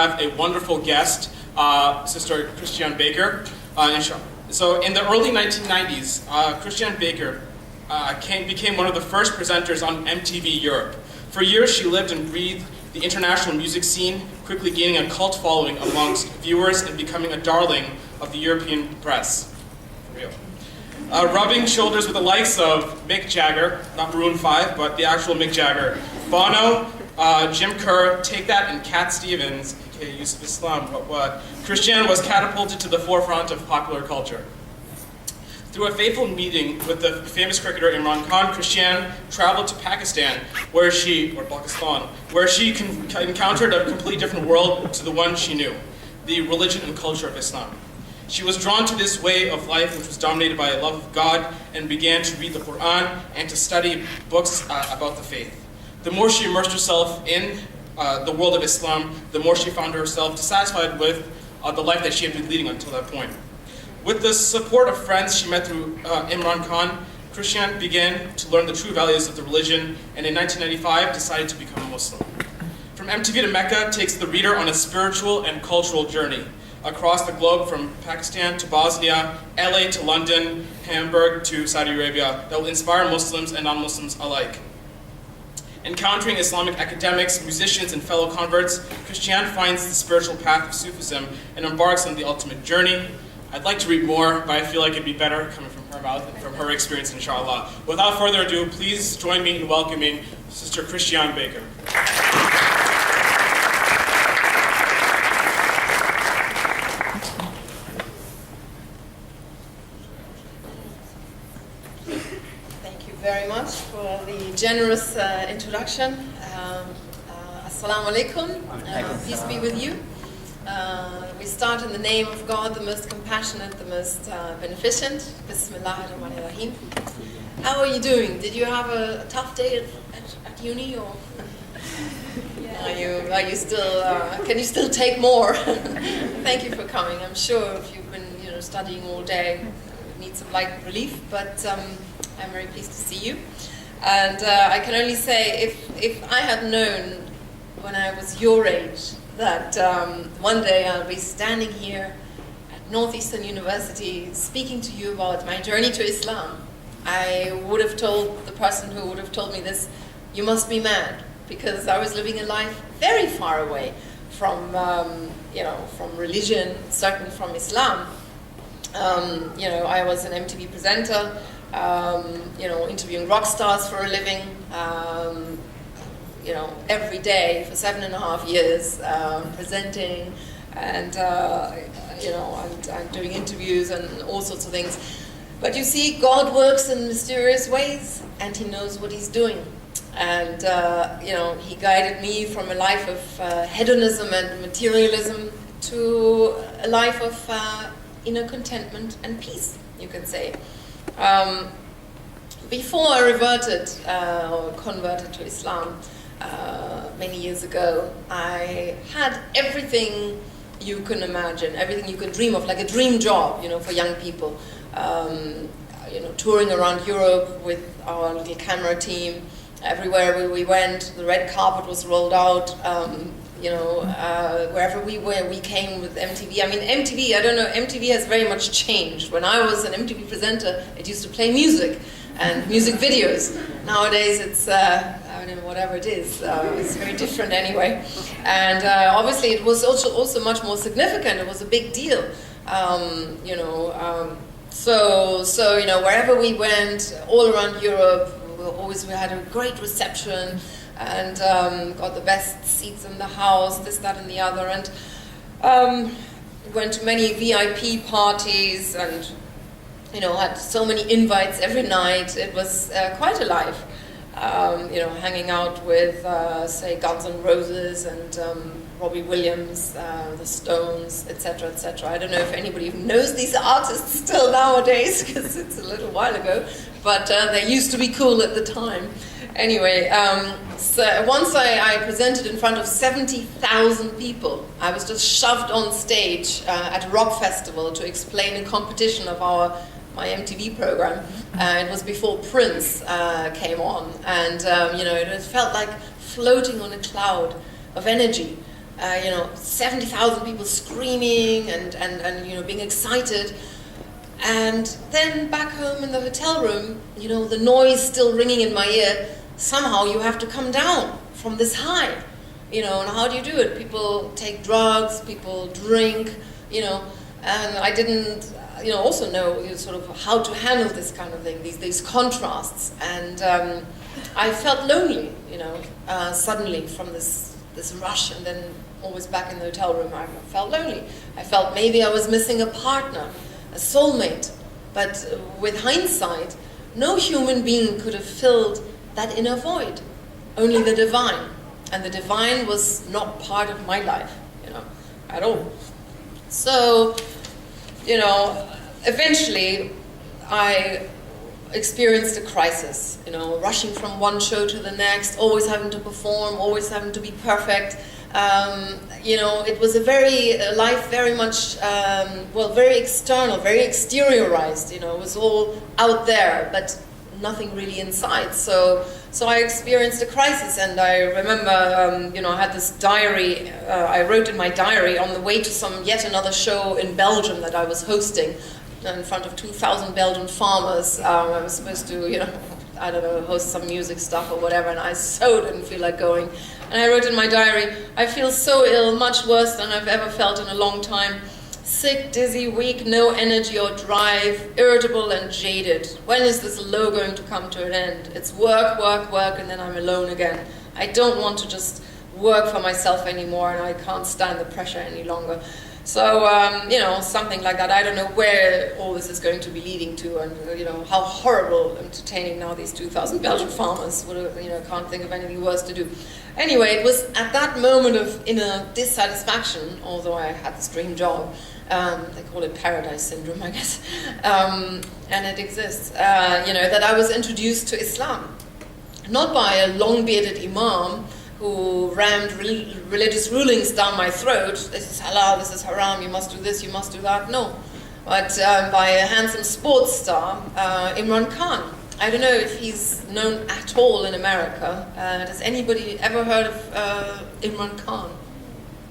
have a wonderful guest, Sister Kristiane Baker. So in the early 1990s, Kristiane Baker became one of the first presenters on MTV Europe. For years, she lived and breathed the international music scene, quickly gaining a cult following amongst viewers and becoming a darling of the European press. For real. Rubbing shoulders with the likes of Mick Jagger, not Maroon 5, but the actual Mick Jagger, Bono, Jim Kerr, Take That, and Cat Stevens, aka Yusuf Islam, Kristiane was catapulted to the forefront of popular culture. Through a fateful meeting with the famous cricketer Imran Khan, Kristiane traveled to Pakistan, or Pakistan, where she encountered a completely different world to the one she knew, the religion and culture of Islam. She was drawn to this way of life, which was dominated by a love of God, and began to read the Quran and to study books about the faith. The more she immersed herself in the world of Islam, the more she found herself dissatisfied with the life that she had been leading until that point. With the support of friends she met through Imran Khan, Kristiane began to learn the true values of the religion, and in 1995 decided to become a Muslim. From MTV to Mecca takes the reader on a spiritual and cultural journey across the globe, from Pakistan to Bosnia, LA to London, Hamburg to Saudi Arabia, that will inspire Muslims and non-Muslims alike. Encountering Islamic academics, musicians, and fellow converts, Kristiane finds the spiritual path of Sufism and embarks on the ultimate journey. I'd like to read more, but I feel like it'd be better coming from her mouth and from her experience, inshallah. Without further ado, please join me in welcoming Sister Kristiane Baker. Thank you very much for the generous introduction. Assalamu alaikum. Peace be with you. We start in the name of God, the most compassionate, the most beneficent. Bismillahirrahmanirrahim. How are you doing? Did you have a tough day at uni, or are you still? Can you still take more? Thank you for coming. I'm sure if you've been studying all day, you need some light relief. But I'm very pleased to see you. And I can only say, if I had known when I was your age that one day I'll be standing here at Northeastern University speaking to you about my journey to Islam, I would have told the person who would have told me this, you must be mad, because I was living a life very far away from from religion, certainly from Islam. I was an MTV presenter, interviewing rock stars for a living. Every day for 7.5 years, presenting and doing interviews and all sorts of things. But you see, God works in mysterious ways, and He knows what He's doing. And He guided me from a life of hedonism and materialism to a life of inner contentment and peace, you can say. Before I converted to Islam, many years ago, I had everything you can imagine, everything you could dream of, like a dream job, for young people. Touring around Europe with our little camera team. Everywhere we went, the red carpet was rolled out. Wherever we were, we came with MTV. I mean, MTV, I don't know, MTV has very much changed. When I was an MTV presenter, it used to play music and music videos. Nowadays, it's whatever it is. It's very different anyway. And obviously, it was also much more significant. It was a big deal. Wherever we went, all around Europe, we had a great reception and got the best seats in the house, this, that, and the other. And went to many VIP parties and had so many invites every night. It was quite a life. Hanging out with, say, Guns N' Roses and Robbie Williams, the Stones, etc., etc. I don't know if anybody even knows these artists still nowadays, because it's a little while ago, but they used to be cool at the time. Anyway, so once I presented in front of 70,000 people. I was just shoved on stage at a rock festival to explain a competition of my MTV program. It was before Prince came on, and it felt like floating on a cloud of energy. 70,000 people screaming and being excited. And then back home in the hotel room, the noise still ringing in my ear, somehow you have to come down from this high, and how do you do it? People take drugs, people drink, and I didn't, also know sort of how to handle this kind of thing, these contrasts. And I felt lonely, suddenly from this rush, and then always back in the hotel room, I felt lonely. I felt maybe I was missing a partner, a soulmate. But with hindsight, no human being could have filled that inner void, only the divine. And the divine was not part of my life, at all. So, eventually I experienced a crisis, rushing from one show to the next, always having to perform, always having to be perfect. It was a life very much, very external, very exteriorized, it was all out there, but nothing really inside. So I experienced a crisis, and I remember, I had this diary, I wrote in my diary on the way to yet another show in Belgium that I was hosting in front of 2,000 Belgian farmers. I was supposed to, host some music stuff or whatever, and I so didn't feel like going. And I wrote in my diary, I feel so ill, much worse than I've ever felt in a long time. Sick, dizzy, weak, no energy or drive, irritable and jaded. When is this low going to come to an end? It's work, work, work, and then I'm alone again. I don't want to just work for myself anymore, and I can't stand the pressure any longer. So, something like that. I don't know where all this is going to be leading to, and, how horrible entertaining now these 2,000 Belgian farmers would have, can't think of anything worse to do. Anyway, it was at that moment of inner dissatisfaction, although I had this dream job, they call it paradise syndrome, I guess, and it exists, that I was introduced to Islam. Not by a long-bearded imam who rammed religious rulings down my throat. This is halal, this is haram, you must do this, you must do that. No. But by a handsome sports star, Imran Khan. I don't know if he's known at all in America. Has anybody ever heard of Imran Khan?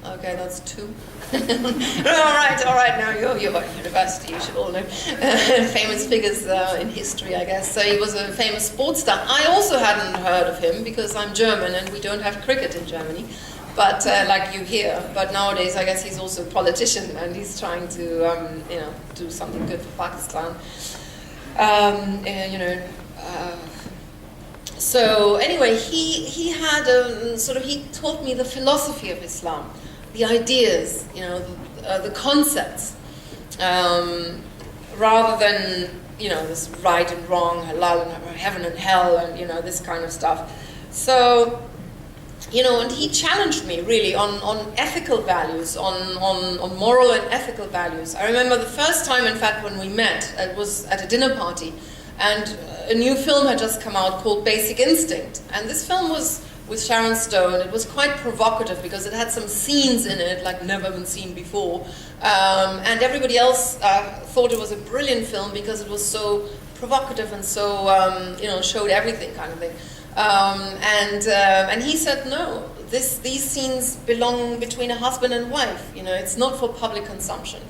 Okay, that's two. all right, now you're at university, you should all know. Famous figures in history, I guess. So he was a famous sports star. I also hadn't heard of him because I'm German and we don't have cricket in Germany, but like you hear. But nowadays, I guess he's also a politician and he's trying to, do something good for Pakistan. So anyway, he had he taught me the philosophy of Islam. The ideas, the concepts, rather than, this right and wrong, halal and heaven and hell, and, this kind of stuff. So, and he challenged me really on ethical values, on moral and ethical values. I remember the first time, in fact, when we met, it was at a dinner party, and a new film had just come out called Basic Instinct. And this film was with Sharon Stone. It was quite provocative because it had some scenes in it like never been seen before. And everybody else thought it was a brilliant film because it was so provocative and so, showed everything kind of thing. And he said, no, these scenes belong between a husband and wife. It's not for public consumption.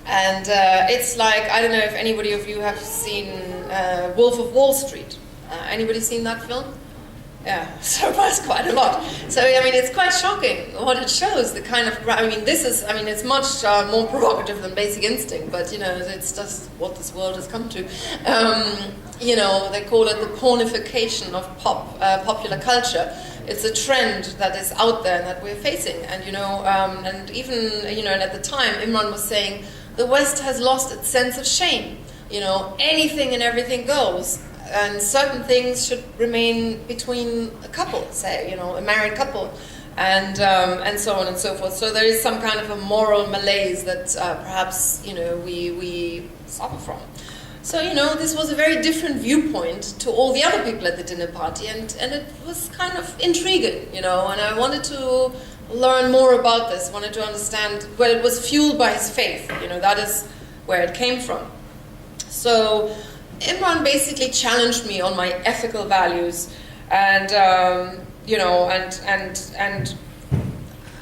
And it's like, I don't know if anybody of you have seen Wolf of Wall Street. Anybody seen that film? Yeah, so that's quite a lot. So, it's quite shocking what it shows, the kind of, it's much more provocative than Basic Instinct, but, it's just what this world has come to. They call it the pornification of popular culture. It's a trend that is out there and that we're facing. And, and even, and at the time, Imran was saying, the West has lost its sense of shame. Anything and everything goes. And certain things should remain between a couple, say, a married couple, and so on and so forth. So there is some kind of a moral malaise that perhaps, we suffer from. So, this was a very different viewpoint to all the other people at the dinner party, and it was kind of intriguing, and I wanted to learn more about this, wanted to understand, well, it was fueled by his faith, that is where it came from. So Imran basically challenged me on my ethical values, and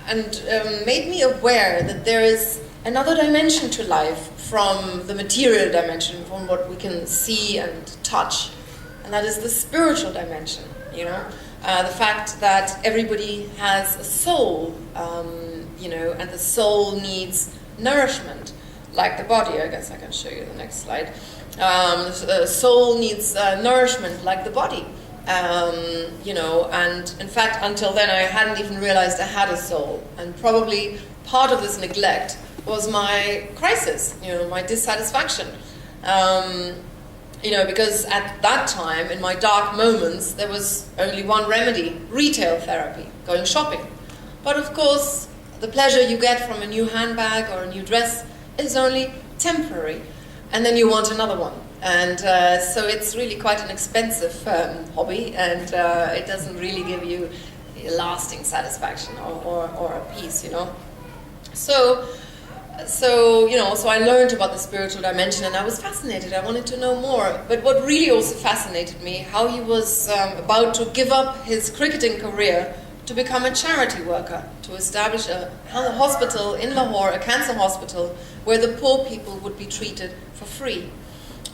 made me aware that there is another dimension to life from the material dimension, from what we can see and touch, and that is the spiritual dimension. The fact that everybody has a soul, and the soul needs nourishment, like the body. I guess I can show you the next slide. The soul needs nourishment, like the body. And in fact, until then, I hadn't even realized I had a soul. And probably part of this neglect was my crisis, my dissatisfaction. Because at that time, in my dark moments, there was only one remedy: retail therapy, going shopping. But of course, the pleasure you get from a new handbag or a new dress is only temporary. And then you want another one. And so it's really quite an expensive hobby, and it doesn't really give you lasting satisfaction or a peace, So I learned about the spiritual dimension, and I was fascinated. I wanted to know more. But what really also fascinated me, how he was about to give up his cricketing career to become a charity worker, to establish a hospital in Lahore, a cancer hospital, where the poor people would be treated for free.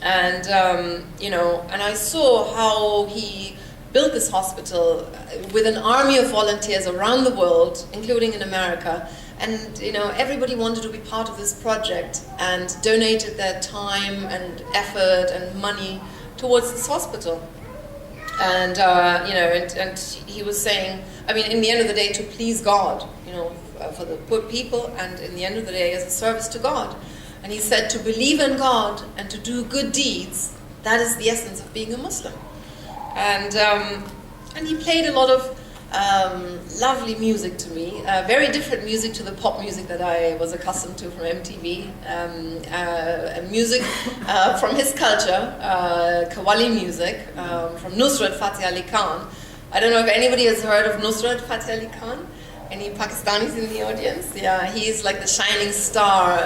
And, and I saw how he built this hospital with an army of volunteers around the world, including in America. And, everybody wanted to be part of this project and donated their time and effort and money towards this hospital. And, and he was saying, in the end of the day, to please God, for the poor people, and in the end of the day, as a service to God. And he said, to believe in God and to do good deeds, that is the essence of being a Muslim. And he played a lot of lovely music to me, very different music to the pop music that I was accustomed to from MTV, music from his culture, Qawwali music, from Nusrat Fateh Ali Khan. I don't know if anybody has heard of Nusrat Fateh Ali Khan. Any Pakistanis in the audience? Yeah, he's like the shining star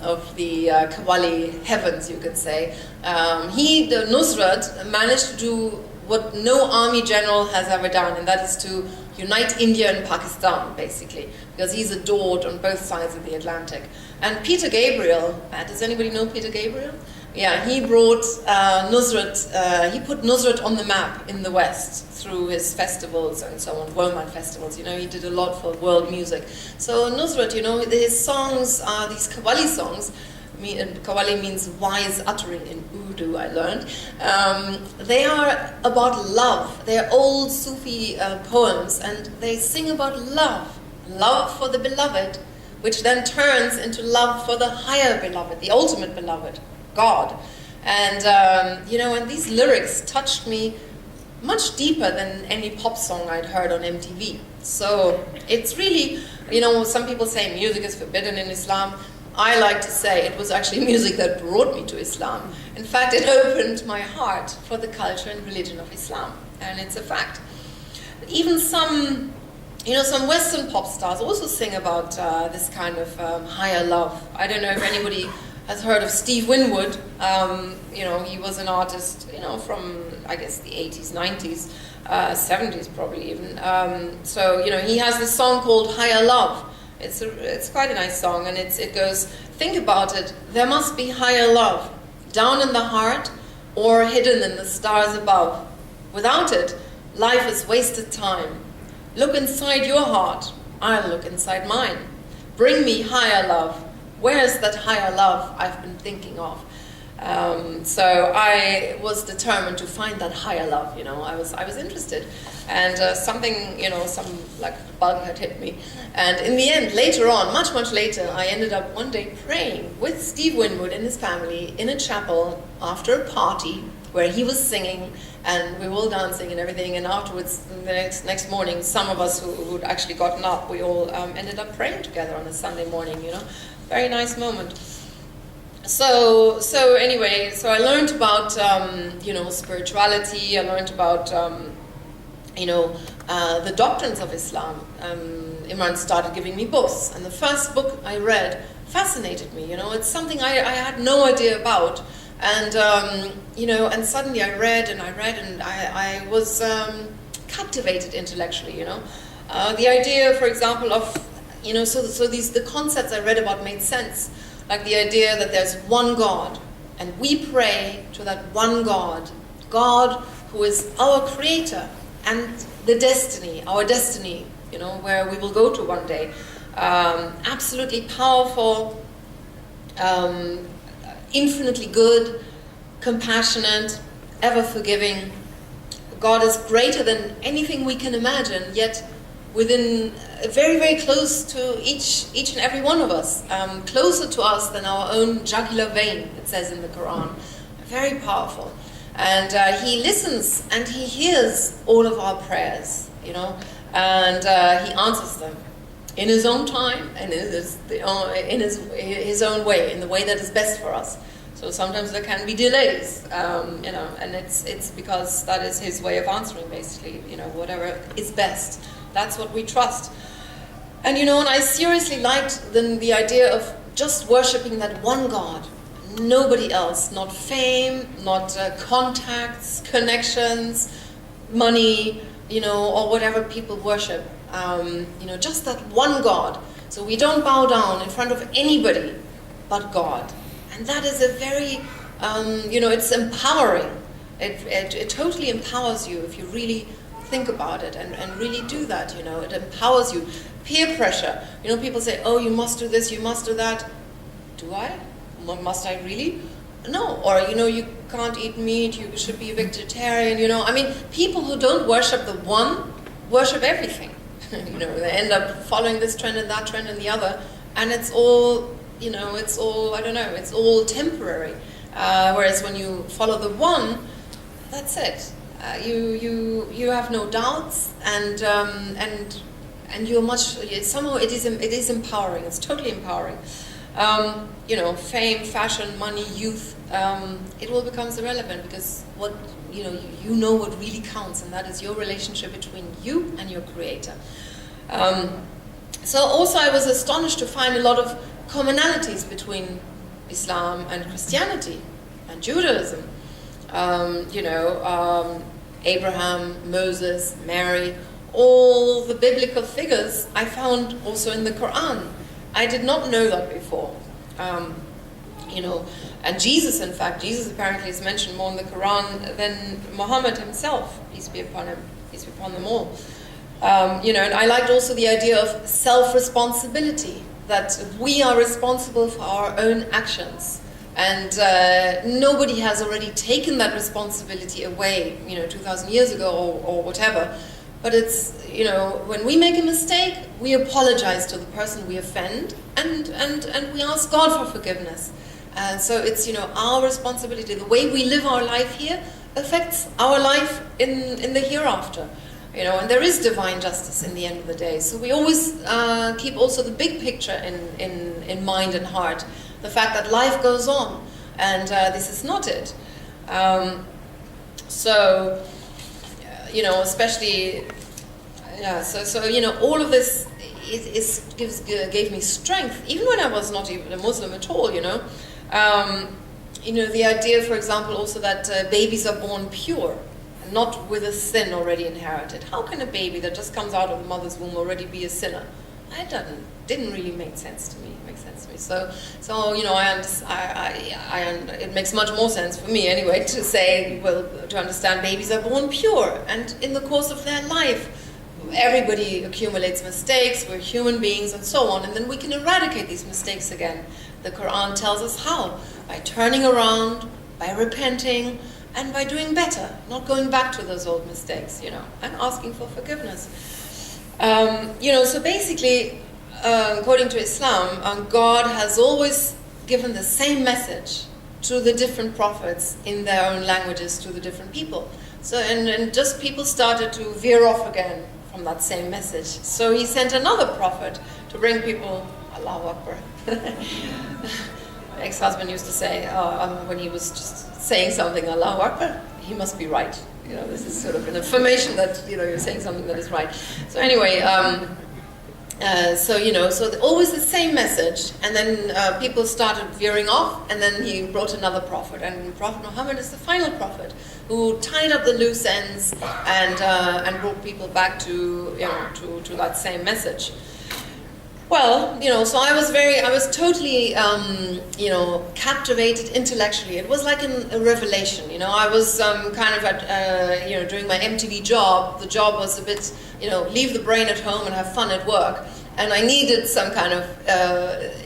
of the Qawwali heavens, you could say. Nusrat managed to do what no army general has ever done, and that is to unite India and Pakistan, basically, because he's adored on both sides of the Atlantic. And Peter Gabriel, does anybody know Peter Gabriel? Yeah, he brought Nusrat, he put Nusrat on the map in the West through his festivals and so on, worldwide festivals. He did a lot for world music. So Nusrat, his songs are these Qawwali songs. Qawwali means wise uttering in Urdu, I learned. They are about love. They're old Sufi poems, and they sing about love. Love for the beloved, which then turns into love for the higher beloved, the ultimate beloved, God. And, and these lyrics touched me much deeper than any pop song I'd heard on MTV. So it's really, some people say music is forbidden in Islam. I like to say it was actually music that brought me to Islam. In fact, it opened my heart for the culture and religion of Islam, and it's a fact. Even some Western pop stars also sing about this kind of higher love. I don't know if anybody has heard of Steve Winwood. He was an artist, from, I guess, the 80s, 90s, 70s probably even. He has this song called Higher Love. It's quite a nice song, and it goes, think about it, there must be higher love, down in the heart or hidden in the stars above. Without it, life is wasted time. Look inside your heart, I'll look inside mine. Bring me higher love. Where is that higher love I've been thinking of? So I was determined to find that higher love. I was interested, and some bug had hit me. And in the end, later on, much later, I ended up one day praying with Steve Winwood and his family in a chapel after a party where he was singing, and we were all dancing and everything. And afterwards, the next morning, some of us who'd actually gotten up, we all ended up praying together on a Sunday morning. Very nice moment. So I learned about spirituality. I learned about the doctrines of Islam. Imran started giving me books, and the first book I read fascinated me. It's something I had no idea about, and and suddenly I read, and I was captivated intellectually. The idea, for example, of, the concepts I read about made sense. Like the idea that there's one God, and we pray to that one God. God who is our creator and our destiny, where we will go to one day. Absolutely powerful, infinitely good, compassionate, ever forgiving. God is greater than anything we can imagine, yet within very, very close to each and every one of us, closer to us than our own jugular vein, it says in the Quran. Very powerful. And he listens and he hears all of our prayers, and he answers them in his own time and in his own way, in the way that is best for us. So sometimes there can be delays, and it's because that is his way of answering, basically, whatever is best. That's what we trust. And and I seriously liked the idea of just worshipping that one God, nobody else, not fame, not contacts, connections, money, or whatever people worship. Just that one God. So we don't bow down in front of anybody but God. And that is a very, it's empowering. It totally empowers you if you really think about it and really do that, It empowers you. Peer pressure. People say, oh, you must do this, you must do that. Do I? Must I really? No. Or, you can't eat meat, you should be a vegetarian, people who don't worship the one worship everything. They end up following this trend and that trend and the other, and it's all, it's all temporary. Whereas when you follow the one, that's it. You have no doubts, and you're much. Somehow it is empowering. It's totally empowering. Fame, fashion, money, youth. It all becomes irrelevant because what you know what really counts, and that is your relationship between you and your Creator. So also I was astonished to find a lot of commonalities between Islam and Christianity and Judaism. Abraham, Moses, Mary, all the biblical figures I found also in the Quran. I did not know that before. And Jesus, in fact, Jesus apparently is mentioned more in the Quran than Muhammad himself, peace be upon him, peace be upon them all. And I liked also the idea of self-responsibility, that we are responsible for our own actions. And nobody has already taken that responsibility away, 2,000 years ago or whatever. But it's, when we make a mistake, we apologize to the person we offend, and we ask God for forgiveness. And so it's, our responsibility. The way we live our life here affects our life in the hereafter. And there is divine justice in the end of the day. So we always keep also the big picture in mind and heart. The fact that life goes on, and this is not it. Especially, all of this gave me strength, even when I was not even a Muslim at all. The idea, for example, also that babies are born pure, not with a sin already inherited. How can a baby that just comes out of the mother's womb already be a sinner? That didn't really make sense to me. So it makes much more sense for me anyway to say, to understand babies are born pure, and in the course of their life, everybody accumulates mistakes. We're human beings, and so on, and then we can eradicate these mistakes again. The Quran tells us how: by turning around, by repenting, and by doing better, not going back to those old mistakes, and asking for forgiveness. So basically, according to Islam, God has always given the same message to the different prophets in their own languages to the different people. So, and just people started to veer off again from that same message. So he sent another prophet to bring people, Allahu Akbar. My ex-husband used to say, when he was just saying something, Allahu Akbar, he must be right. This is sort of an affirmation that, you're saying something that is right. So anyway, So always the same message, and then people started veering off, and then he brought another prophet, and Prophet Muhammad is the final prophet who tied up the loose ends and brought people back to that same message. Well, so I was totally, captivated intellectually. It was like a revelation, I was kind of at, doing my MTV job. The job was a bit, leave the brain at home and have fun at work. And I needed some kind of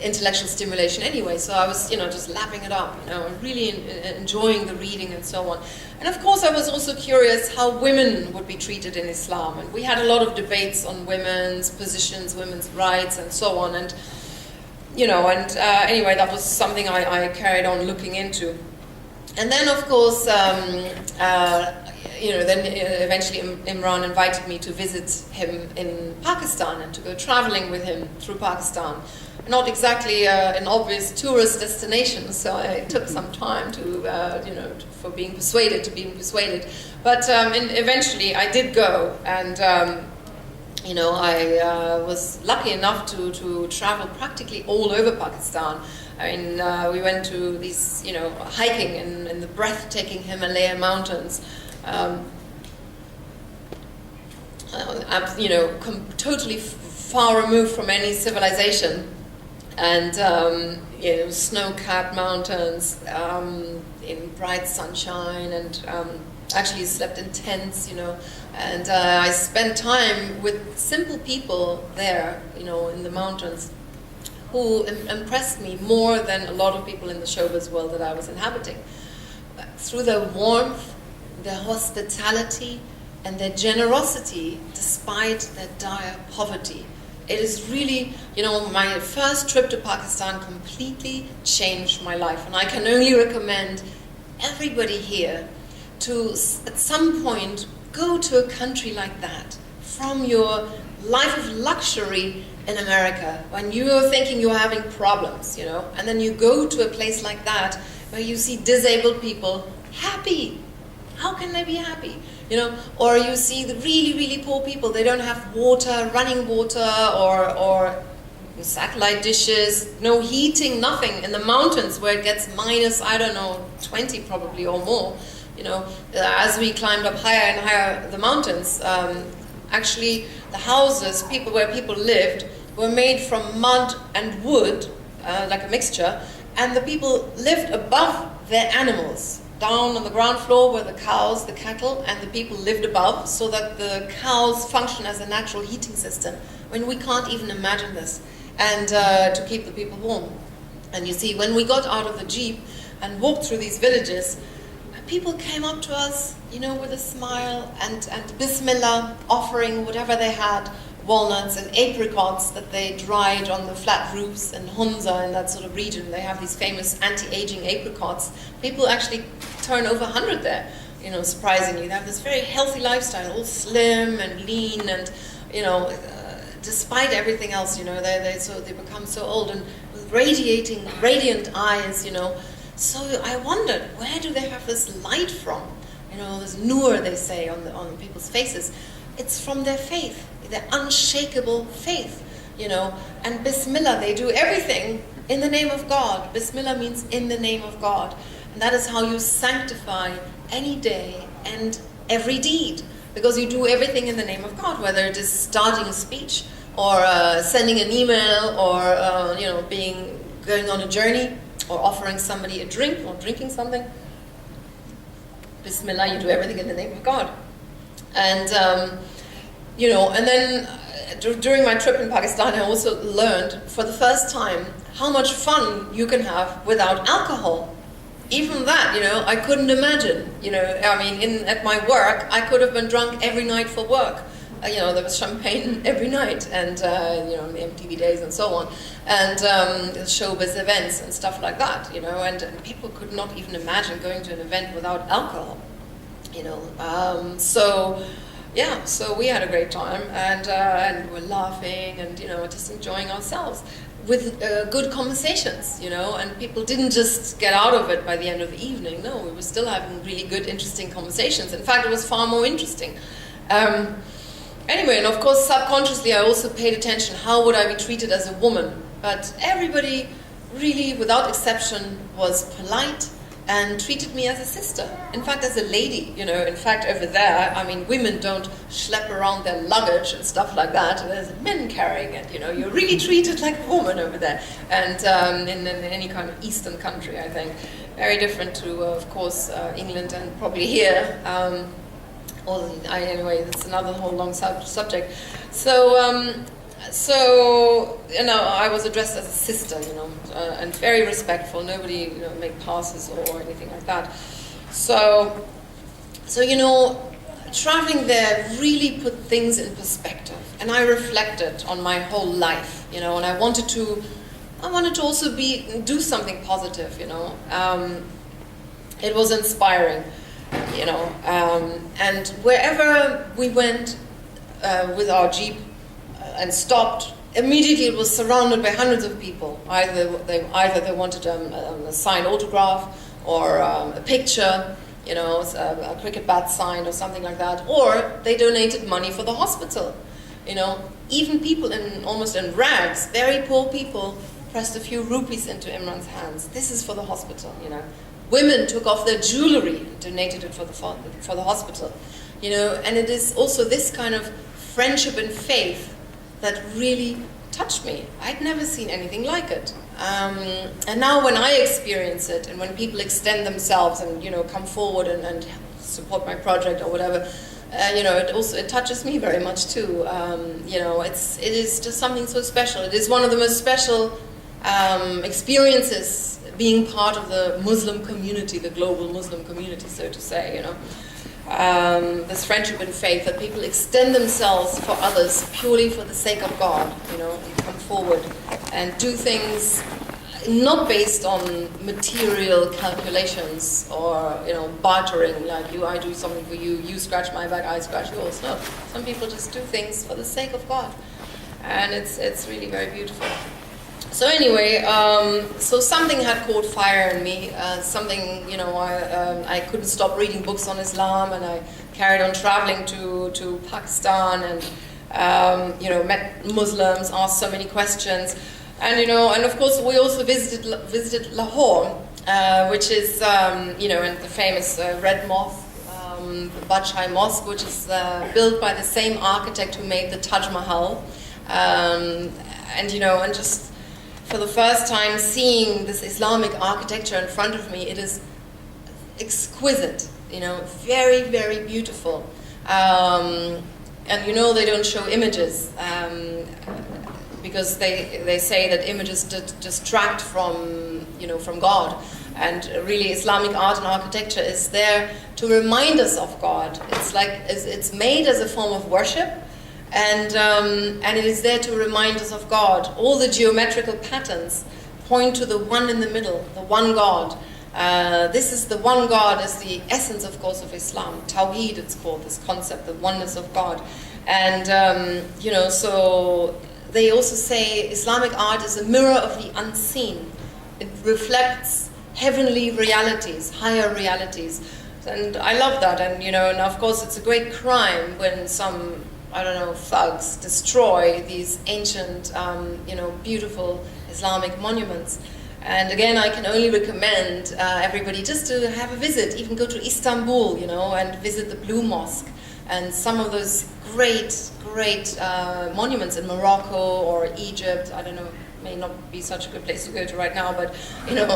intellectual stimulation anyway, so I was, just lapping it up, really enjoying the reading and so on. And of course I was also curious how women would be treated in Islam. And we had a lot of debates on women's positions, women's rights and so on. And, anyway, that was something I carried on looking into. And then of course, then eventually Imran invited me to visit him in Pakistan and to go traveling with him through Pakistan. Not exactly an obvious tourist destination, so I took some time for being persuaded. But eventually I did go, and I was lucky enough to travel practically all over Pakistan. I mean, we went to these, hiking in the breathtaking Himalayan mountains. Totally far removed from any civilization, and snow-capped mountains in bright sunshine, and actually slept in tents, and I spent time with simple people there, in the mountains, who impressed me more than a lot of people in the showbiz world that I was inhabiting, through their warmth, their hospitality, and their generosity despite their dire poverty. It is really, my first trip to Pakistan completely changed my life, and I can only recommend everybody here to, at some point, go to a country like that from your life of luxury in America, when you're thinking you're having problems, and then you go to a place like that where you see disabled people happy. How can they be happy? Or you see the really, really poor people. They don't have water, running water, or satellite dishes, no heating, nothing. In the mountains where it gets minus, 20 probably or more. As we climbed up higher and higher the mountains, actually the houses, where people lived, were made from mud and wood, like a mixture, and the people lived above their animals. Down on the ground floor were the cows, the cattle, and the people lived above, so that the cows function as a natural heating system. We can't even imagine this, and to keep the people warm. And you see, when we got out of the Jeep and walked through these villages, people came up to us, with a smile and Bismillah, offering whatever they had, walnuts and apricots that they dried on the flat roofs in Hunza, in that sort of region. They have these famous anti-aging apricots. People actually turn over 100 there, surprisingly. They have this very healthy lifestyle, all slim and lean, and, despite everything else, they become so old and with radiant eyes, So I wondered, where do they have this light from? This nur, they say, on people's faces. It's from their faith, their unshakable faith, and Bismillah, they do everything in the name of God. Bismillah means in the name of God. And that is how you sanctify any day and every deed, because you do everything in the name of God, whether it is starting a speech or sending an email or, going on a journey or offering somebody a drink or drinking something. Bismillah, you do everything in the name of God. And, and then during my trip in Pakistan, I also learned for the first time how much fun you can have without alcohol. Even that, I couldn't imagine. At my work, I could have been drunk every night for work. There was champagne every night, and the MTV days and so on, and showbiz events and stuff like that. And people could not even imagine going to an event without alcohol. So we had a great time, and we're laughing and just enjoying ourselves with good conversations, and people didn't just get out of it by the end of the evening. No, we were still having really good, interesting conversations. In fact, it was far more interesting. Anyway, and of course subconsciously I also paid attention, how would I be treated as a woman? But everybody really, without exception, was polite and treated me as a sister. In fact, as a lady, you know. In fact, over there, I mean, women don't schlep around their luggage and stuff like that. There's men carrying it, you know. You're really treated like a woman over there. And in any kind of Eastern country, I think. Very different to, of course, England and probably here. Anyway, that's another whole long subject. So, you know, I was addressed as a sister, you know, and very respectful. Nobody, you know, made passes or anything like that. So, you know, traveling there really put things in perspective. And I reflected on my whole life, you know, and I wanted to also do something positive, you know. It was inspiring, you know. And wherever we went with our Jeep, and stopped, immediately it was surrounded by hundreds of people. Either they wanted a signed autograph or a picture, you know, a cricket bat signed or something like that, or they donated money for the hospital. You know, even people almost in rags, very poor people, pressed a few rupees into Imran's hands. This is for the hospital, you know. Women took off their jewelry and donated it for the hospital, you know. And it is also this kind of friendship and faith that really touched me. I'd never seen anything like it. And now when I experience it, and when people extend themselves and, you know, come forward and support my project or whatever, you know, it touches me very much too. You know, it is just something so special. It is one of the most special experiences being part of the Muslim community, the global Muslim community, so to say, you know. This friendship and faith, that people extend themselves for others purely for the sake of God, you know, and come forward and do things not based on material calculations or, you know, bartering, like I do something for you, you scratch my back, I scratch yours. No, some people just do things for the sake of God, and it's really very beautiful. So anyway, so something had caught fire in me. Something, you know, I couldn't stop reading books on Islam, and I carried on traveling to Pakistan, and you know, met Muslims, asked so many questions, and you know, and of course we also visited Lahore, which is you know, and the famous Red Mosque, the Badshah Mosque, which is built by the same architect who made the Taj Mahal, and you know, and just for the first time seeing this Islamic architecture in front of me, it is exquisite, you know, very, very beautiful. And you know, they don't show images because they say that images distract from, you know, from God. And really, Islamic art and architecture is there to remind us of God. It's like it's made as a form of worship. And it is there to remind us of God. All the geometrical patterns point to the one in the middle, the one God. This is the one God as the essence, of course, of Islam. Tawheed, it's called, this concept, the oneness of God. And, you know, so they also say Islamic art is a mirror of the unseen. It reflects heavenly realities, higher realities. And I love that. And, you know, and of course it's a great crime when some, I don't know, thugs destroy these ancient, you know, beautiful Islamic monuments. And again, I can only recommend everybody just to have a visit, even go to Istanbul, you know, and visit the Blue Mosque and some of those great, great monuments in Morocco or Egypt. I don't know, may not be such a good place to go to right now, but, you know,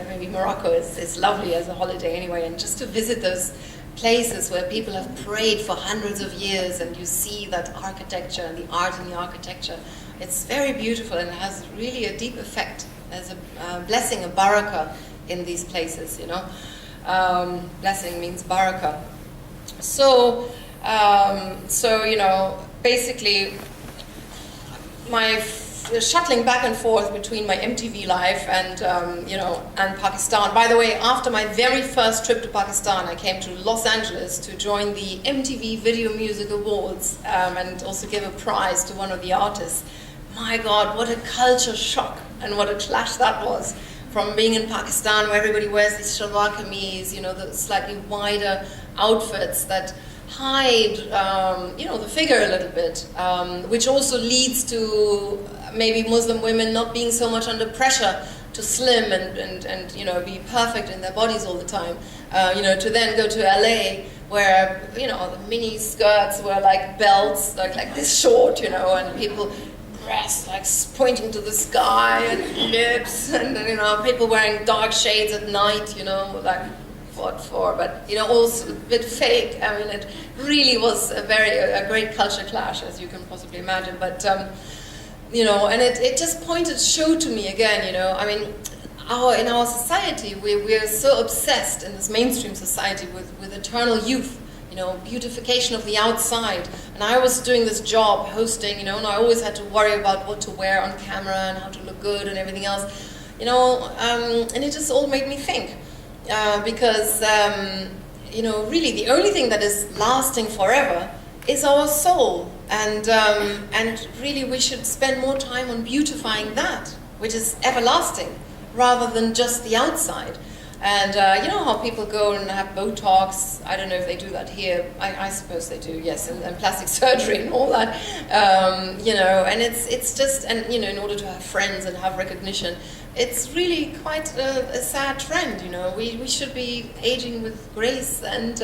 maybe Morocco is lovely as a holiday anyway, and just to visit those places where people have prayed for hundreds of years, and you see that architecture and the art in the architecture. It's very beautiful and has really a deep effect. There's a blessing, a barakah in these places, you know. Blessing means barakah. So, you know, basically, my shuttling back and forth between my MTV life and, you know, and Pakistan. By the way, after my very first trip to Pakistan, I came to Los Angeles to join the MTV Video Music Awards and also give a prize to one of the artists. My God, what a culture shock and what a clash that was from being in Pakistan where everybody wears these shalwar kameez, you know, the slightly wider outfits that, hide, the figure a little bit, which also leads to maybe Muslim women not being so much under pressure to slim and be perfect in their bodies all the time. To then go to LA where the mini skirts were like belts, like this short, and people dressed like pointing to the sky and lips, and people wearing dark shades at night, like what for? But also a bit fake. I mean, it really was a great culture clash, as you can possibly imagine. But and it just showed to me again. I mean, in our society, we're so obsessed in this mainstream society with eternal youth. Beautification of the outside. And I was doing this job hosting, and I always had to worry about what to wear on camera and how to look good and everything else, and it just all made me think. Because, really the only thing that is lasting forever is our soul. And really we should spend more time on beautifying that, which is everlasting, rather than just the outside. And how people go and have Botox. I don't know if they do that here. I suppose they do, yes, and plastic surgery and all that. And it's just, and in order to have friends and have recognition, it's really quite a sad trend. We should be aging with grace and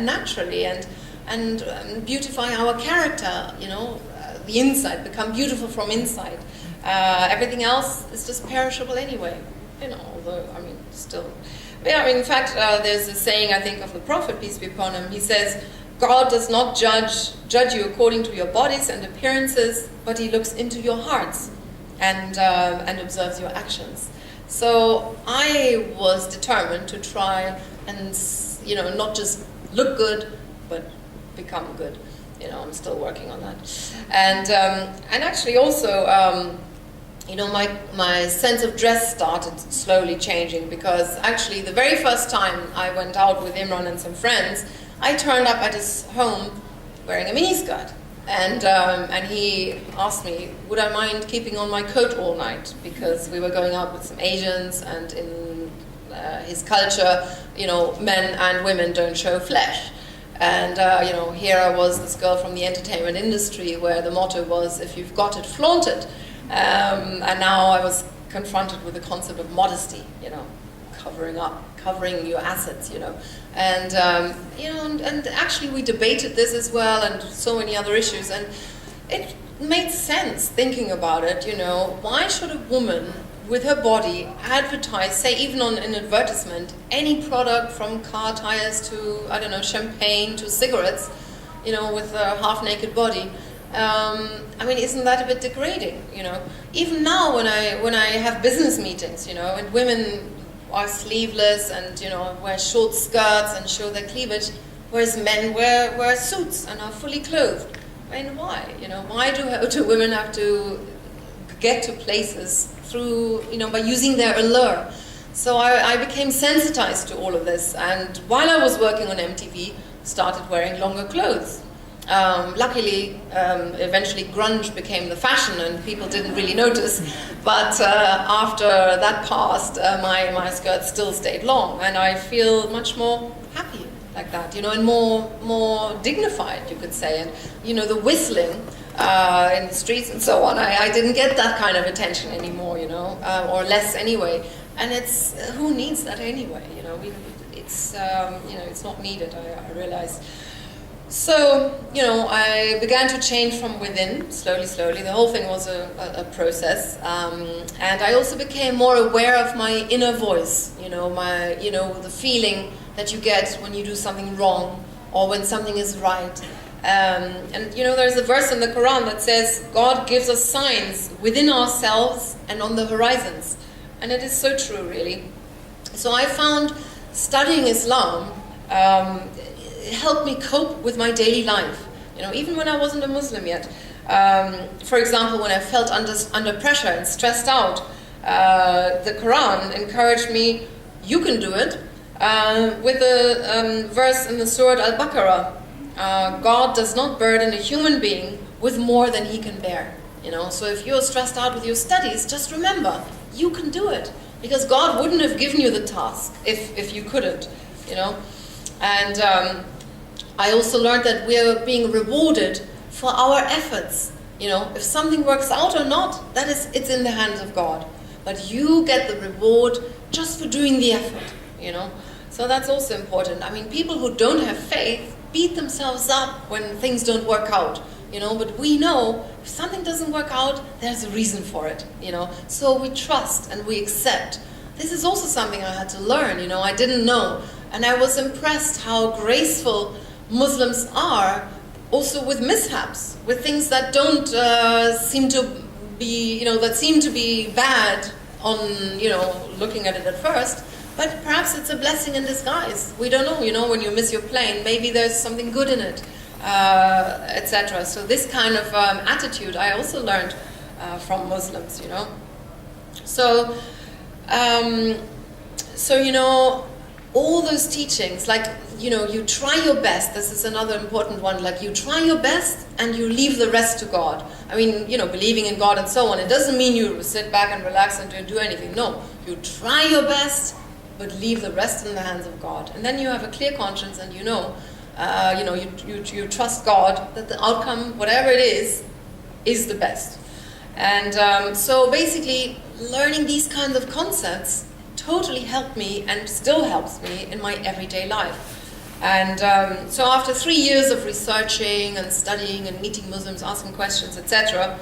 naturally and beautify our character. The inside, become beautiful from inside. Everything else is just perishable anyway. Although, I mean, still. Yeah, I mean, in fact, there's a saying, I think, of the Prophet, peace be upon him. He says, God does not judge you according to your bodies and appearances, but he looks into your hearts and observes your actions. So I was determined to try and, not just look good, but become good. I'm still working on that. And actually also, my sense of dress started slowly changing, because actually the very first time I went out with Imran and some friends, I turned up at his home wearing a miniskirt. And he asked me, would I mind keeping on my coat all night? Because we were going out with some Asians, and in his culture, men and women don't show flesh. And, here I was, this girl from the entertainment industry, where the motto was, if you've got it, flaunt it. And now I was confronted with the concept of modesty, covering your assets, and and actually we debated this as well, and so many other issues, and it made sense thinking about it. Why should a woman with her body advertise, say even on an advertisement, any product from car tires to champagne to cigarettes, with a half-naked body? I mean, isn't that a bit degrading? Even now when I have business meetings, and women are sleeveless and wear short skirts and show their cleavage, whereas men wear suits and are fully clothed. I mean, why? Why do women have to get to places through by using their allure? So I became sensitized to all of this, and while I was working on MTV, started wearing longer clothes. Luckily, eventually grunge became the fashion and people didn't really notice. But after that passed, my skirt still stayed long, and I feel much more happy like that, and more dignified, you could say. And the whistling in the streets and so on, I didn't get that kind of attention anymore, or less anyway. And it's who needs that anyway? It's not needed. I realized. So, I began to change from within, slowly. The whole thing was a process. And I also became more aware of my inner voice, the feeling that you get when you do something wrong or when something is right. And there's a verse in the Quran that says, God gives us signs within ourselves and on the horizons. And it is so true, really. So I found studying Islam it helped me cope with my daily life, even when I wasn't a Muslim yet. For example, when I felt under pressure and stressed out, the Quran encouraged me, you can do it, with a verse in the Surah Al-Baqarah. God does not burden a human being with more than he can bear. So if you're stressed out with your studies, just remember, you can do it, because God wouldn't have given you the task if you couldn't, And I also learned that we are being rewarded for our efforts. You know, if something works out or not, it's in the hands of God. But you get the reward just for doing the effort, you know. So that's also important. I mean, people who don't have faith beat themselves up when things don't work out, you know. But we know if something doesn't work out, there's a reason for it, you know. So we trust and we accept. This is also something I had to learn, you know. I didn't know. And I was impressed how graceful Muslims are, also with mishaps, with things that don't seem to be, you know, that seem to be bad on, you know, looking at it at first. But perhaps it's a blessing in disguise. We don't know, you know, when you miss your plane, maybe there's something good in it, etc. So this kind of attitude I also learned from Muslims, you know. So, you know, all those teachings, like, you know, you try your best. This is another important one. Like, you try your best and you leave the rest to God. I mean, you know, believing in God and so on. It doesn't mean you sit back and relax and don't do anything. No, you try your best, but leave the rest in the hands of God. And then you have a clear conscience, and you know, you trust God that the outcome, whatever it is the best. And so basically, learning these kinds of concepts totally helped me and still helps me in my everyday life. And so after 3 years of researching and studying and meeting Muslims, asking questions, etc.,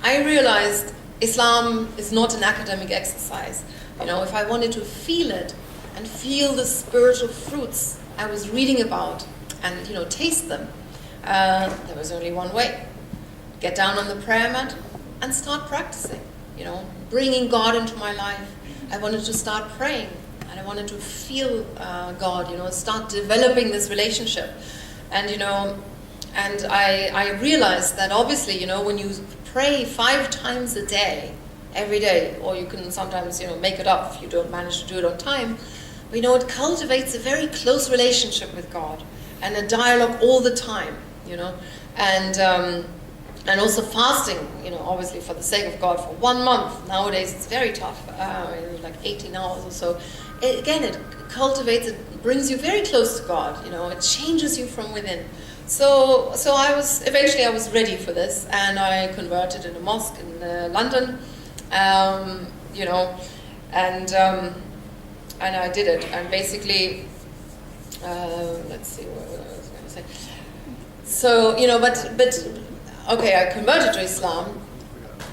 I realized Islam is not an academic exercise. You know, if I wanted to feel it and feel the spiritual fruits I was reading about and, you know, taste them, there was only one way. Get down on the prayer mat and start practicing, you know, bringing God into my life. I wanted to start praying, and I wanted to feel God, you know, start developing this relationship. And, you know, and I realized that obviously, you know, when you pray 5 times a day, every day, or you can sometimes, you know, make it up if you don't manage to do it on time, but, you know, it cultivates a very close relationship with God and a dialogue all the time, you know. And also fasting, you know, obviously for the sake of God for 1 month. Nowadays it's very tough, like 18 hours or so. It cultivates, it brings you very close to God, you know, it changes you from within. So eventually I was ready for this, and I converted in a mosque in London, you know, and I did it. And basically, let's see what I was going to say. So, you know, but okay, I converted to Islam,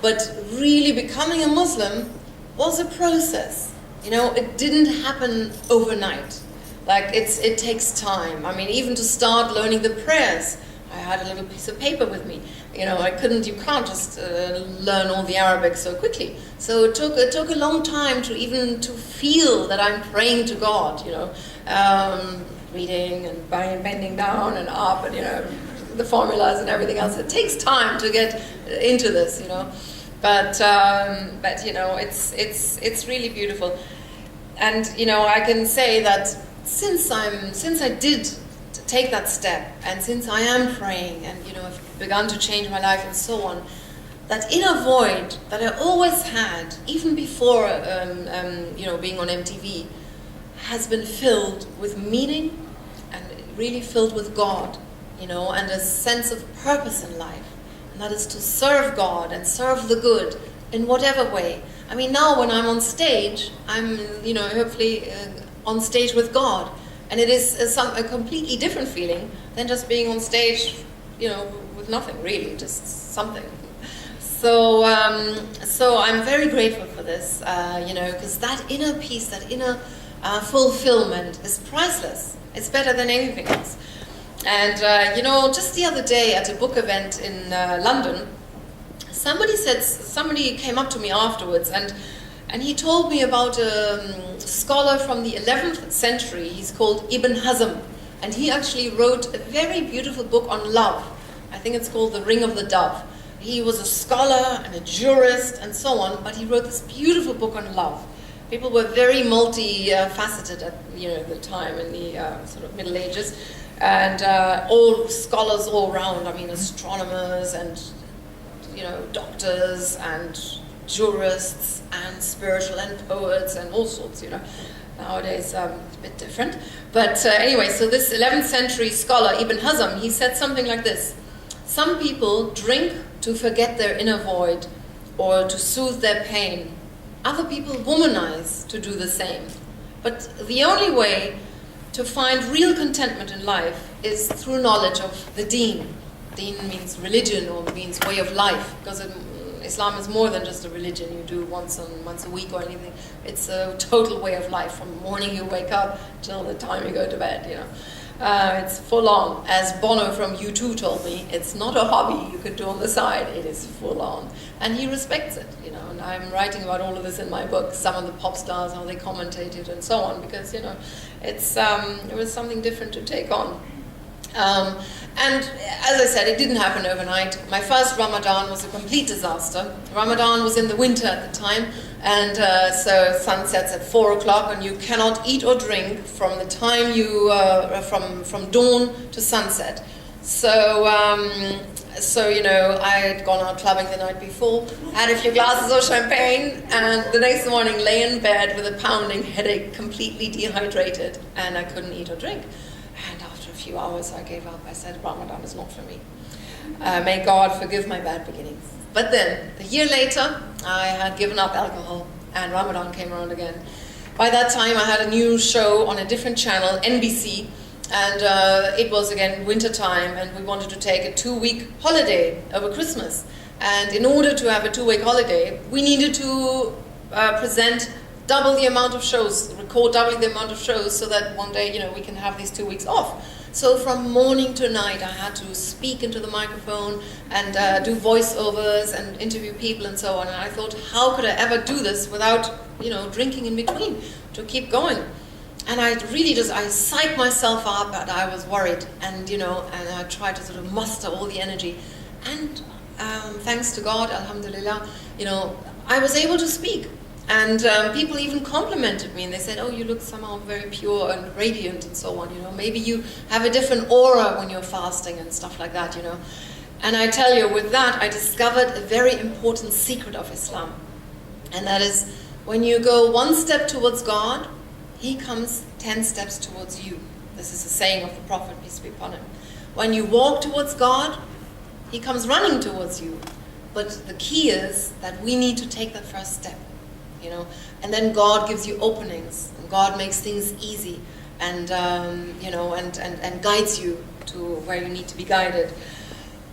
but really becoming a Muslim was a process. You know, it didn't happen overnight. Like, it takes time. I mean, even to start learning the prayers, I had a little piece of paper with me. You know, you can't just learn all the Arabic so quickly. So it took a long time to feel that I'm praying to God, you know, reading and bending down and up, and, you know, the formulas and everything else. It takes time to get into this, you know, but you know, it's really beautiful. And, you know, I can say that since I did take that step, and since I am praying, and, you know, I've begun to change my life and so on, that inner void that I always had, even before you know, being on MTV, has been filled with meaning and really filled with God. You know, and a sense of purpose in life, and that is to serve God and serve the good in whatever way. I mean, now when I'm on stage, I'm, you know, hopefully on stage with God, and it is a completely different feeling than just being on stage, you know, with nothing really, just something. So I'm very grateful for this, you know, because that inner peace, that inner fulfillment is priceless. It's better than anything else. And, you know, just the other day at a book event in London, somebody came up to me afterwards, and he told me about a scholar from the 11th century. He's called Ibn Hazm, and he actually wrote a very beautiful book on love. I think it's called The Ring of the Dove. He was a scholar and a jurist and so on, but he wrote this beautiful book on love. People were very multi-faceted at, you know, the time in the sort of Middle Ages. And all scholars all around, I mean, astronomers and, you know, doctors and jurists and spiritual and poets and all sorts, you know. Nowadays, it's a bit different. But anyway, so this 11th century scholar, Ibn Hazm, he said something like this. Some people drink to forget their inner void or to soothe their pain. Other people womanize to do the same. But the only way to find real contentment in life is through knowledge of the deen. Deen means religion or means way of life, because Islam is more than just a religion you do once a week or anything. It's a total way of life from the morning you wake up till the time you go to bed, you know. It's full on. As Bono from U2 told me, it's not a hobby you could do on the side, it is full on. And he respects it, you know, and I'm writing about all of this in my book, some of the pop stars, how they commentated and so on, because, you know, it was something different to take on. And as I said, it didn't happen overnight. My first Ramadan was a complete disaster. Ramadan was in the winter at the time, and so sun sets at 4 o'clock, and you cannot eat or drink from the time you from dawn to sunset. So you know, I had gone out clubbing the night before, had a few glasses of champagne, and the next morning lay in bed with a pounding headache, completely dehydrated, and I couldn't eat or drink. And after a few hours, I gave up. I said, Ramadan is not for me. May God forgive my bad beginnings. But then, a year later, I had given up alcohol, and Ramadan came around again. By that time, I had a new show on a different channel, NBC, and it was again winter time, and we wanted to take a 2-week holiday over Christmas. And in order to have a 2-week holiday, we needed to present double the amount of shows, record double the amount of shows, so that one day, you know, we can have these 2 weeks off. So from morning to night, I had to speak into the microphone and do voiceovers and interview people and so on. And I thought, how could I ever do this without, you know, drinking in between to keep going? And I really I psyched myself up, and I was worried, and, you know, and I tried to sort of muster all the energy. And thanks to God, alhamdulillah, you know, I was able to speak. And people even complimented me, and they said, oh, you look somehow very pure and radiant and so on, you know. Maybe you have a different aura when you're fasting and stuff like that, you know. And I tell you, with that, I discovered a very important secret of Islam. And that is, when you go one step towards God, He comes 10 steps towards you. This is a saying of the Prophet, peace be upon him. When you walk towards God, He comes running towards you. But the key is that we need to take that first step. You know, and then God gives you openings, and God makes things easy, and you know, and guides you to where you need to be guided.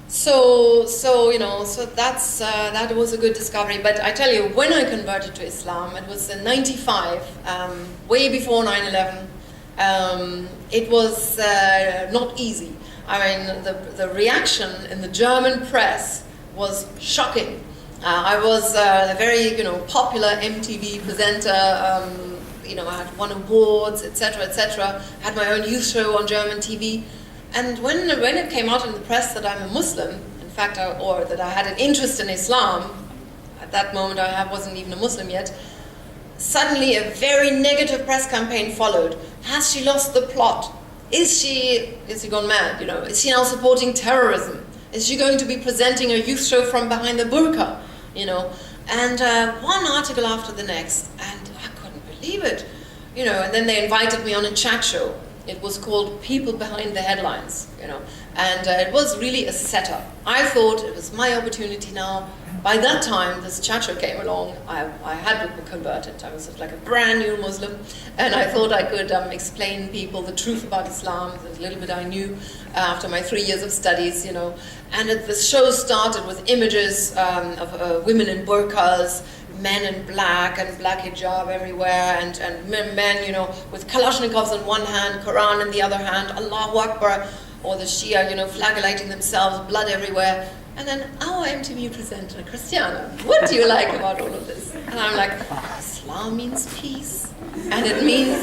So you know, so that was a good discovery. But I tell you, when I converted to Islam, it was in '95, way before 9/11. It was not easy. I mean, the reaction in the German press was shocking. I was a very, you know, popular MTV presenter. You know, I had won awards, etc., etc. Had my own youth show on German TV. And when it came out in the press that I'm a Muslim, in fact, or that I had an interest in Islam, at that moment I wasn't even a Muslim yet. Suddenly, a very negative press campaign followed. Has she lost the plot? Is she gone mad? You know, is she now supporting terrorism? Is she going to be presenting a youth show from behind the burqa? You know, and one article after the next, and I couldn't believe it, you know. And then they invited me on a chat show. It was called People Behind the Headlines, you know, and it was really a setup. I thought it was my opportunity now. By that time, this chat show came along. I had been converted. I was like a brand new Muslim, and I thought I could explain people the truth about Islam, the little bit I knew after my 3 years of studies, you know. And the show started with images of women in burqas, men in black and black hijab everywhere, and men, you know, with Kalashnikovs in one hand, Quran in the other hand, Allahu Akbar, or the Shia, you know, flagellating themselves, blood everywhere. And then our MTV presenter, Kristiane, what do you like about all of this? And I'm like, Islam means peace, and it means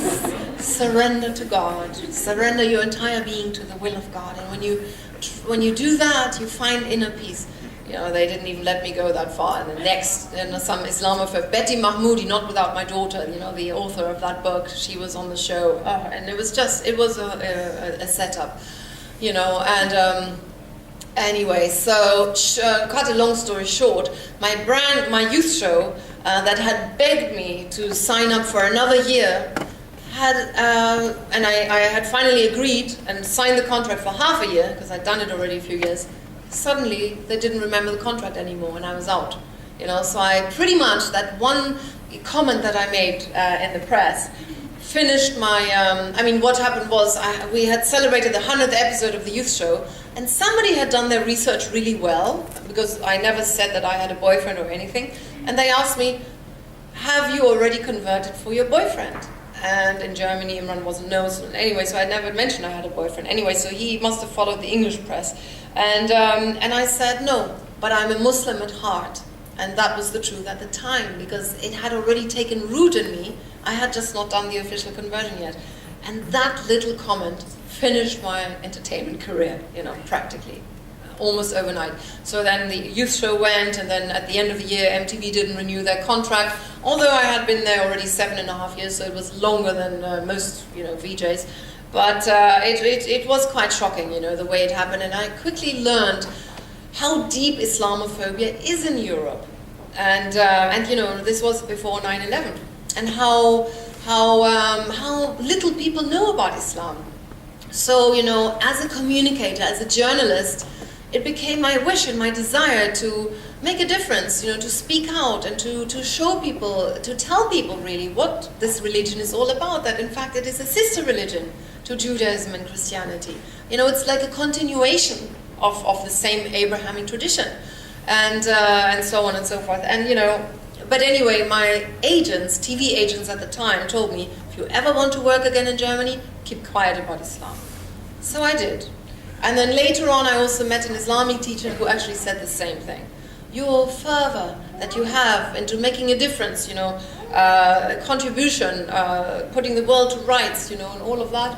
surrender to God, surrender your entire being to the will of God. And when you do that, you find inner peace. You know, they didn't even let me go that far. And the next, you know, some Islamophobe, Betty Mahmoudi, Not Without My Daughter, you know, the author of that book, she was on the show. And it was a setup, you know, Anyway, so cut a long story short, my youth show that had begged me to sign up for another year and I had finally agreed and signed the contract for half a year, because I'd done it already a few years. Suddenly, they didn't remember the contract anymore, and I was out. So I pretty much, that one comment that I made in the press, finished my, what happened was, we had celebrated the 100th episode of the youth show, and somebody had done their research really well, because I never said that I had a boyfriend or anything, and they asked me, have you already converted for your boyfriend? And in Germany, Imran was a no. So anyway, so I never mentioned I had a boyfriend. Anyway, so he must have followed the English press. And I said, no, but I'm a Muslim at heart. And that was the truth at the time, because it had already taken root in me. I had just not done the official conversion yet. And that little comment finished my entertainment career, practically. Almost overnight. So then the youth show went, and then at the end of the year, MTV didn't renew their contract, although I had been there already 7.5 years, so it was longer than most, VJs. But it was quite shocking, the way it happened, and I quickly learned how deep Islamophobia is in Europe, and this was before 9/11, and how little people know about Islam. So, as a communicator, as a journalist, it became my wish and my desire to make a difference, to speak out and to show people, to tell people really what this religion is all about, that in fact it is a sister religion to Judaism and Christianity. It's like a continuation of the same Abrahamic tradition, and so on and so forth. And, but anyway, my agents, TV agents at the time, told me, if you ever want to work again in Germany, keep quiet about Islam. So I did. And then later on, I also met an Islamic teacher who actually said the same thing. Your fervor that you have into making a difference, a contribution, putting the world to rights, and all of that,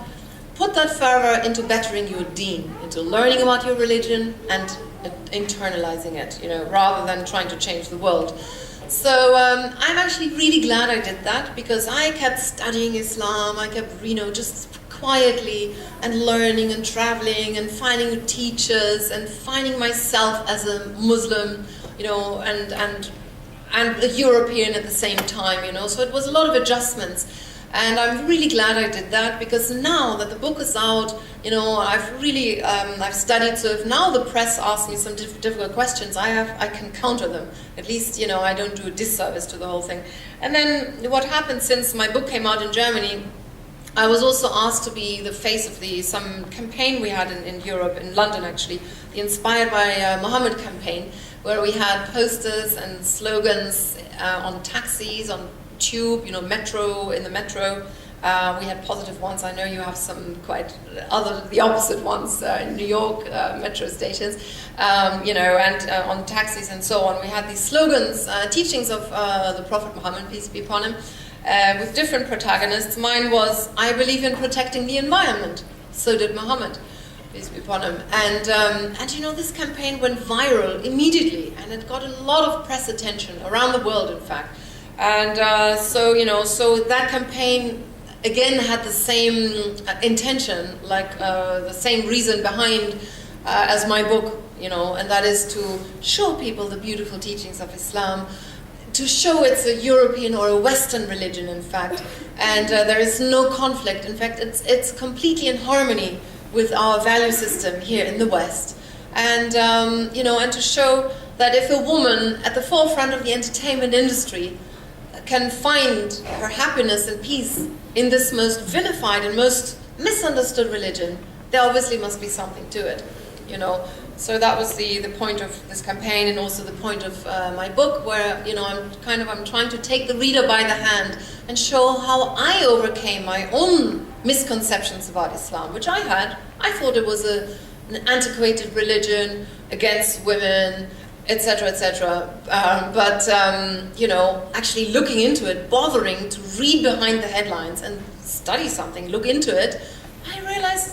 put that fervor into bettering your deen, into learning about your religion and internalizing it, rather than trying to change the world. So I'm actually really glad I did that, because I kept studying Islam. I kept, just quietly and learning and traveling and finding teachers and finding myself as a Muslim, and a European at the same time, So it was a lot of adjustments. And I'm really glad I did that, because now that the book is out, I've really, I've studied, so if now the press asks me some difficult questions, I can counter them. At least, I don't do a disservice to the whole thing. And then what happened since my book came out in Germany, I was also asked to be the face of some campaign we had in Europe, in London actually, the Inspired by Muhammad campaign, where we had posters and slogans on taxis, on tube, metro, in the metro. We had positive ones. I know you have some quite the opposite ones in New York, metro stations, and on taxis and so on. We had these slogans, teachings of the Prophet Muhammad, peace be upon him, with different protagonists. Mine was, I believe in protecting the environment. So did Muhammad, peace be upon him. And this campaign went viral immediately, and it got a lot of press attention around the world, in fact. And so that campaign again had the same intention, like the same reason behind as my book, and that is to show people the beautiful teachings of Islam, to show it's a European or a Western religion, in fact, and there is no conflict. In fact, it's completely in harmony with our value system here in the West, and and to show that if a woman at the forefront of the entertainment industry can find her happiness and peace in this most vilified and most misunderstood religion, there obviously must be something to it, So that was the point of this campaign, and also the point of my book, where I'm trying to take the reader by the hand and show how I overcame my own misconceptions about Islam, which I had. I thought it was an antiquated religion against women, etc., etc. But actually looking into it, bothering to read behind the headlines and study something, look into it, I realized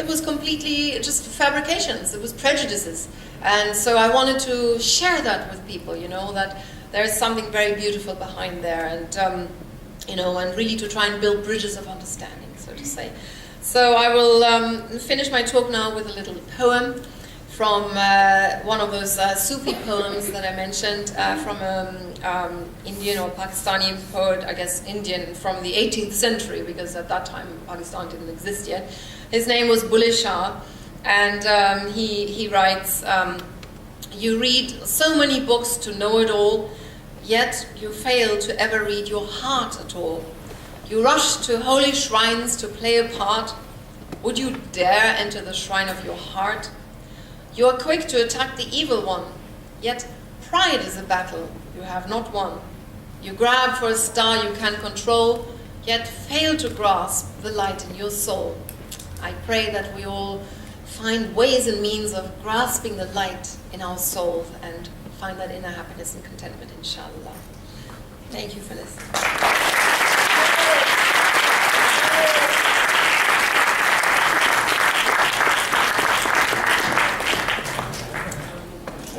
it was completely just fabrications. It was prejudices, and so I wanted to share that with people. That there is something very beautiful behind there, and and really to try and build bridges of understanding, so to say. So I will finish my talk now with a little poem from one of those Sufi poems that I mentioned from Indian or Pakistani poet, I guess Indian, from the 18th century, because at that time Pakistan didn't exist yet. His name was Bulleh Shah, and he writes, you read so many books to know it all, yet you fail to ever read your heart at all. You rush to holy shrines to play a part. Would you dare enter the shrine of your heart? You are quick to attack the evil one, yet pride is a battle you have not won. You grab for a star you can control, yet fail to grasp the light in your soul. I pray that we all find ways and means of grasping the light in our soul and find that inner happiness and contentment, inshallah. Thank you for listening.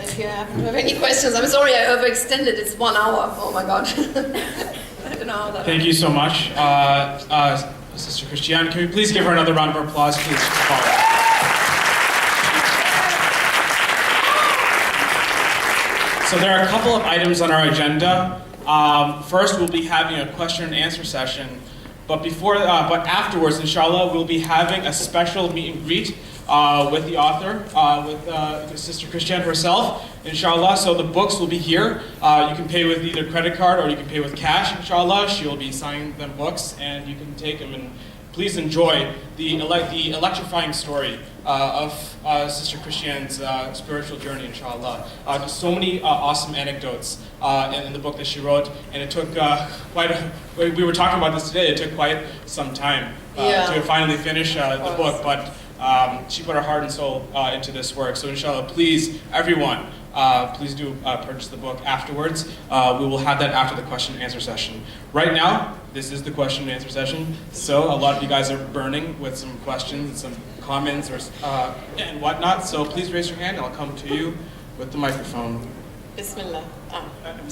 If you have any questions, I'm sorry I overextended. It's 1 hour. Oh my God. I don't know how that. Thank you so much, Sister Kristiane. Can we please give her another round of applause, please? So there are a couple of items on our agenda. First, we'll be having a question and answer session, but afterwards, inshallah, we'll be having a special meet and greet with the author, with Sister Kristiane herself, inshallah. So the books will be here. You can pay with either credit card or you can pay with cash, inshallah. She'll be signing them books, and you can take them and please enjoy the electrifying story of Sister Kristiane's spiritual journey, inshallah. Just so many awesome anecdotes in the book that she wrote, and it took we were talking about this today, it took quite some time to finally finish the book, but she put her heart and soul into this work. So inshallah, please, everyone, please do purchase the book afterwards. We will have that after the question and answer session. Right now, this is the question and answer session, so a lot of you guys are burning with some questions and some comments and whatnot, so please raise your hand and I'll come to you with the microphone. Bismillah. Assalamu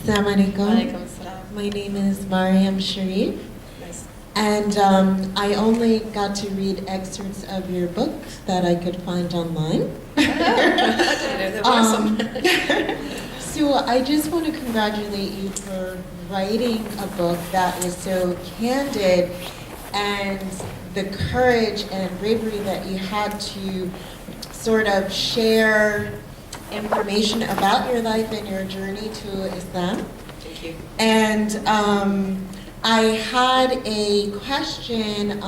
alaikum. Alaikum salam. My name is Mariam Sharif, Nice. and I only got to read excerpts of your book that I could find online. There were some. So I just want to congratulate you for writing a book that was so candid, and the courage and bravery that you had to sort of share information about your life and your journey to Islam. Thank you. And I had a question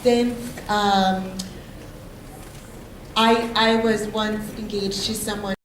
since I was once engaged to someone